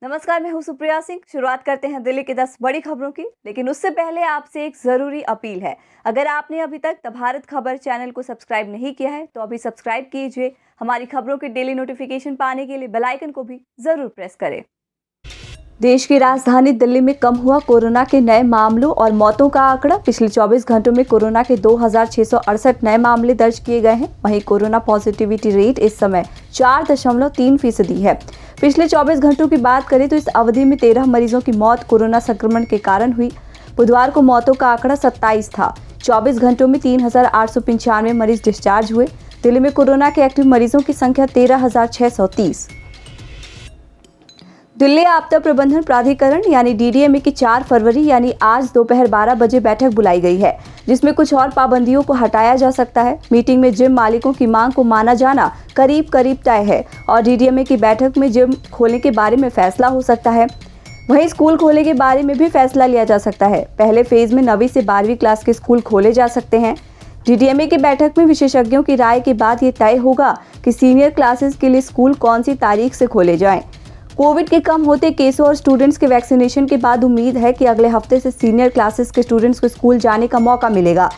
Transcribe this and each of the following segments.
नमस्कार, मैं हूं सुप्रिया सिंह। शुरुआत करते हैं दिल्ली की 10 बड़ी खबरों की, लेकिन उससे पहले आपसे एक जरूरी अपील है। अगर आपने अभी तक द भारत खबर चैनल को सब्सक्राइब नहीं किया है तो अभी सब्सक्राइब कीजिए। हमारी खबरों की डेली नोटिफिकेशन पाने के लिए बेल आइकन को भी जरूर प्रेस करें। देश की राजधानी दिल्ली में कम हुआ कोरोना के नए मामलों और मौतों का आंकड़ा। पिछले 24 घंटों में कोरोना के 2668 नए मामले दर्ज किए गए हैं। वहीं कोरोना पॉजिटिविटी रेट इस समय 4.3% है। पिछले 24 घंटों की बात करें तो इस अवधि में 13 मरीजों की मौत कोरोना संक्रमण के कारण हुई। बुधवार को मौतों का आंकड़ा 27 था। 24 घंटों में 3895 मरीज डिस्चार्ज हुए। दिल्ली में कोरोना के एक्टिव मरीजों की संख्या 13,630। दिल्ली आपदा प्रबंधन प्राधिकरण यानी डीडीएमए की 4 फरवरी यानी आज दोपहर 12 बजे बैठक बुलाई गई है, जिसमें कुछ और पाबंदियों को हटाया जा सकता है। मीटिंग में जिम मालिकों की मांग को माना जाना करीब तय है और डीडीएमए की बैठक में जिम खोलने के बारे में फैसला हो सकता है। वहीं स्कूल खोलने के बारे में भी फैसला लिया जा सकता है। पहले फेज में 9वीं से 12वीं क्लास के स्कूल खोले जा सकते हैं। डीडीएमए की बैठक में विशेषज्ञों की राय के बाद ये तय होगा कि सीनियर क्लासेस के लिए स्कूल कौन सी तारीख से खोले जाएं। कोविड के कम होते केसों और स्टूडेंट्स के वैक्सीनेशन के बाद उम्मीद है कि अगले हफ्ते से सीनियर क्लासेस के स्टूडेंट्स को स्कूल जाने का मौका मिलेगा,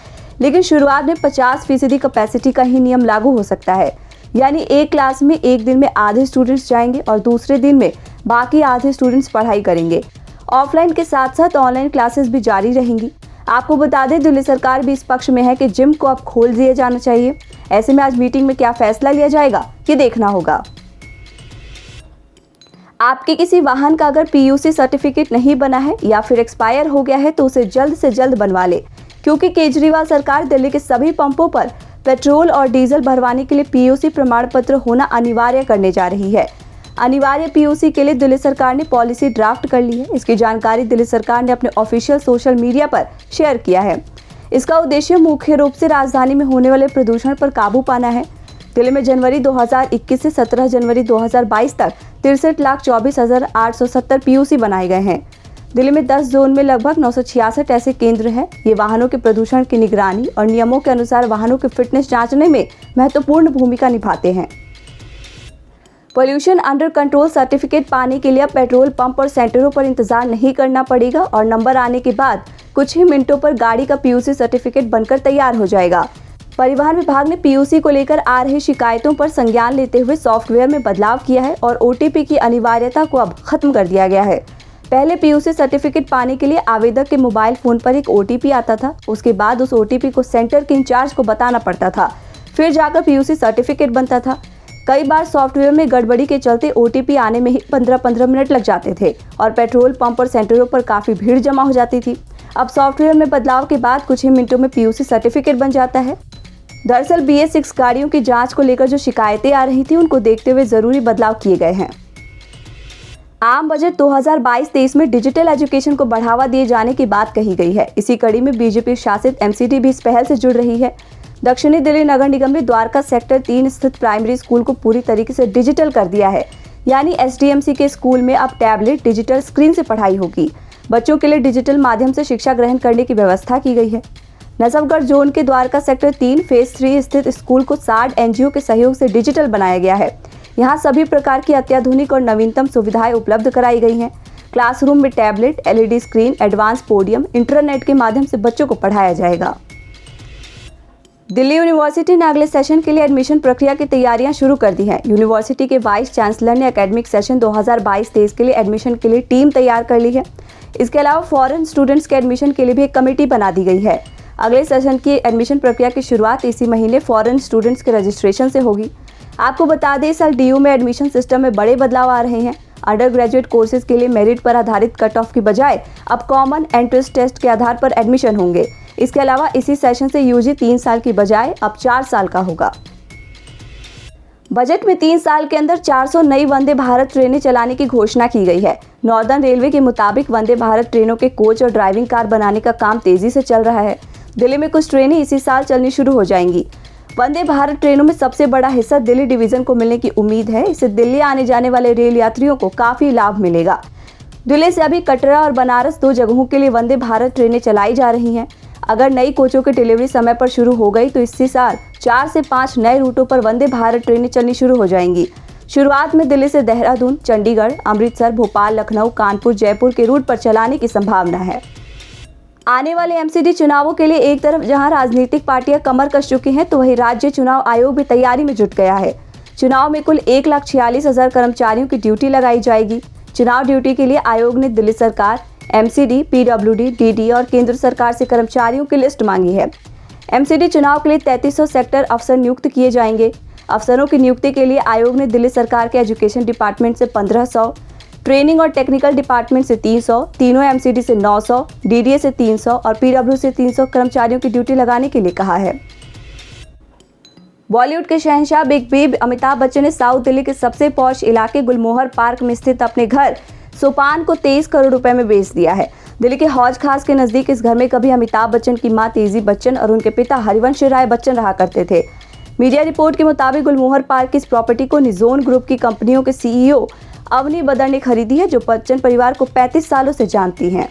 लेकिन शुरुआत में 50% कैपेसिटी का ही नियम लागू हो सकता है। यानी एक क्लास में एक दिन में आधे स्टूडेंट्स जाएंगे और दूसरे दिन में बाकी आधे स्टूडेंट्स पढ़ाई करेंगे। ऑफलाइन के साथ साथ ऑनलाइन क्लासेस भी जारी रहेंगी। आपको बता दें, दिल्ली सरकार भी इस पक्ष में है कि जिम को अब खोल दिया जाना चाहिए। ऐसे में आज मीटिंग में क्या फैसला लिया जाएगा, ये देखना होगा। आपके किसी वाहन का अगर पीयूसी सर्टिफिकेट नहीं बना है या फिर एक्सपायर हो गया है तो उसे जल्द से जल्द बनवा ले, क्योंकि केजरीवाल सरकार दिल्ली के सभी पंपों पर पेट्रोल और डीजल भरवाने के लिए पीयूसी प्रमाण पत्र होना अनिवार्य करने जा रही है। अनिवार्य पीयूसी के लिए दिल्ली सरकार ने पॉलिसी ड्राफ्ट कर ली है। इसकी जानकारी दिल्ली सरकार ने अपने ऑफिशियल सोशल मीडिया पर शेयर किया है। इसका उद्देश्य मुख्य रूप से राजधानी में होने वाले प्रदूषण पर काबू पाना है। दिल्ली में जनवरी 2021 से 17 जनवरी 2022 तक 63,24,870 पीयूसी बनाए गए हैं। दिल्ली में 10 जोन में लगभग 966 ऐसे केंद्र हैं। ये वाहनों के प्रदूषण की निगरानी और नियमों के अनुसार वाहनों की फिटनेस जांचने में महत्वपूर्ण भूमिका निभाते हैं। पोल्यूशन अंडर कंट्रोल सर्टिफिकेट पाने के लिए अब पेट्रोल पंप और सेंटरों पर इंतजार नहीं करना पड़ेगा और नंबर आने के बाद कुछ ही मिनटों पर गाड़ी का पीयूसी सर्टिफिकेट बनकर तैयार हो जाएगा। परिवहन विभाग ने पीयूसी को लेकर आ रही शिकायतों पर संज्ञान लेते हुए सॉफ्टवेयर में बदलाव किया है और ओटीपी की अनिवार्यता को अब खत्म कर दिया गया है। पहले पीयूसी सर्टिफिकेट पाने के लिए आवेदक के मोबाइल फोन पर एक ओटीपी आता था। उसके बाद उस ओटीपी को सेंटर के इंचार्ज को बताना पड़ता था, फिर जाकर पीयूसी सर्टिफिकेट बनता था। कई बार सॉफ्टवेयर में गड़बड़ी के चलते ओटीपी आने में ही 15-15 मिनट लग जाते थे और पेट्रोल पंप और सेंटरों पर काफी भीड़ जमा हो जाती थी। अब सॉफ्टवेयर में बदलाव के बाद कुछ ही मिनटों में पीयूसी सर्टिफिकेट बन जाता है। दरअसल BS6 गाड़ियों की जांच को लेकर जो शिकायतें आ रही थी, उनको देखते हुए जरूरी बदलाव किए गए हैं। आम बजट 2022-23 में डिजिटल एजुकेशन को बढ़ावा दिए जाने की बात कही गई है। इसी कड़ी में बीजेपी शासित MCD भी इस पहल से जुड़ रही है। दक्षिणी दिल्ली नगर निगम ने द्वारका सेक्टर 3 स्थित प्राइमरी स्कूल को पूरी तरीके से डिजिटल कर दिया है। यानी SDMC के स्कूल में अब टैबलेट डिजिटल स्क्रीन से पढ़ाई होगी। बच्चों के लिए डिजिटल माध्यम से शिक्षा ग्रहण करने की व्यवस्था की गई है। नजफगढ़ जोन के द्वारका सेक्टर 3 फेज 3 स्थित स्कूल को SARD NGO के सहयोग से डिजिटल बनाया गया है। यहाँ सभी प्रकार की अत्याधुनिक और नवीनतम सुविधाएं उपलब्ध कराई गई हैं। क्लासरूम में tablet, LED screen, advance podium, internet के माध्यम से बच्चों को पढ़ाया जाएगा। दिल्ली यूनिवर्सिटी ने अगले सेशन के लिए एडमिशन प्रक्रिया की तैयारियां शुरू कर दी हैं। यूनिवर्सिटी के वाइस चांसलर ने एकेडमिक सेशन 2022-23 के लिए एडमिशन के लिए टीम तैयार कर ली है। इसके अलावा फॉरेन स्टूडेंट्स के एडमिशन के लिए भी एक कमेटी बना दी गई है। अगले सेशन की एडमिशन प्रक्रिया की शुरुआत इसी महीने फॉरेन स्टूडेंट्स के रजिस्ट्रेशन से होगी। आपको बता दें, इस साल DU में एडमिशन सिस्टम में बड़े बदलाव आ रहे हैं। अंडर ग्रेजुएट कोर्सेज के लिए मेरिट पर आधारित कट ऑफ की बजाय अब कॉमन एंट्रेंस टेस्ट के आधार पर एडमिशन होंगे। इसके अलावा इसी सेशन से UG 3 साल की बजाय अब 4 साल का होगा। बजट में 3 साल के अंदर 400 नई वंदे भारत ट्रेनें चलाने की घोषणा की गई है। नॉर्दर्न रेलवे के मुताबिक वंदे भारत ट्रेनों के कोच और ड्राइविंग कार बनाने का काम तेजी से चल रहा है। दिल्ली में कुछ ट्रेनें इसी साल चलनी शुरू हो जाएंगी। वंदे भारत ट्रेनों में सबसे बड़ा हिस्सा दिल्ली डिवीजन को मिलने की उम्मीद है। इससे दिल्ली आने जाने वाले रेल यात्रियों को काफी लाभ मिलेगा। दिल्ली से अभी कटरा और बनारस 2 जगहों के लिए वंदे भारत ट्रेनें चलाई जा रही हैं। अगर नई कोचों की डिलीवरी समय पर शुरू हो गई तो इसी साल 4 से 5 नए रूटों पर वंदे भारत ट्रेनें चलनी शुरू हो जाएंगी। शुरुआत में दिल्ली से देहरादून, चंडीगढ़, अमृतसर, भोपाल, लखनऊ, कानपुर, जयपुर के रूट पर चलाने की संभावना है। आने वाले एमसीडी चुनावों के लिए एक तरफ जहां राजनीतिक पार्टियां कमर कस चुकी हैं, तो वहीं राज्य चुनाव आयोग भी तैयारी में जुट गया है। चुनाव में कुल 1,46,000 कर्मचारियों की ड्यूटी लगाई जाएगी। चुनाव ड्यूटी के लिए आयोग ने दिल्ली सरकार, एमसीडी, पीडब्ल्यूडी, डीडी और केंद्र सरकार से कर्मचारियों की लिस्ट मांगी है। एमसीडी चुनाव के लिए 3300 सेक्टर अफसर नियुक्त किए जाएंगे। अफसरों की नियुक्ति के लिए आयोग ने दिल्ली सरकार के एजुकेशन डिपार्टमेंट से 1500, ट्रेनिंग और टेक्निकल डिपार्टमेंट से 300, तीनों एमसीडी से 900, डीडीए से 300 और पीडब्ल्यू से 300 कर्मचारियों की ड्यूटी लगाने के लिए कहा है। बॉलीवुड के शहंशाह बिग बी अमिताभ बच्चन ने साउथ दिल्ली के सबसे पॉश इलाके गुलमोहर पार्क में स्थित अपने घर सोपान को 23 करोड़ रुपए में बेच दिया है। दिल्ली के हौज खास के नजदीक इस घर में कभी अमिताभ बच्चन की मां तेजी बच्चन और उनके पिता हरिवंश राय बच्चन रहा करते थे। मीडिया रिपोर्ट के मुताबिक गुलमोहर पार्क की इस प्रॉपर्टी को निजोन ग्रुप की कंपनियों के सीईओ अवनी बदर ने खरीदी है, जो बच्चन परिवार को 35 सालों से जानती हैं।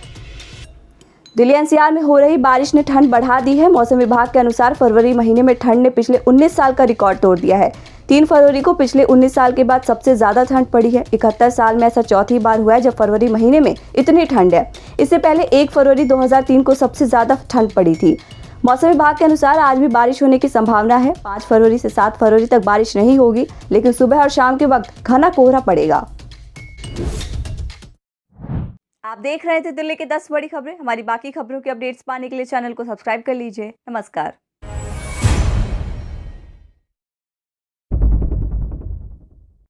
दिल्ली एनसीआर में हो रही बारिश ने ठंड बढ़ा दी है। मौसम विभाग के अनुसार फरवरी महीने में ठंड ने पिछले 19 साल का रिकॉर्ड तोड़ दिया है। 3 फरवरी को पिछले 19 साल के बाद सबसे ज्यादा ठंड पड़ी है। 71 साल में ऐसा चौथी बार हुआ है जब फरवरी महीने में इतनी ठंड है। इससे पहले 1 फरवरी 2003 को सबसे ज्यादा ठंड पड़ी थी। मौसम विभाग के अनुसार आज भी बारिश होने की संभावना है। 5 फरवरी से 7 फरवरी तक बारिश नहीं होगी, लेकिन सुबह और शाम के वक्त घना कोहरा पड़ेगा। आप देख रहे थे दिल्ली की 10 बड़ी खबरें। हमारी बाकी खबरों की अपडेट्स पाने के लिए चैनल को सब्सक्राइब कर लीजिए। नमस्कार।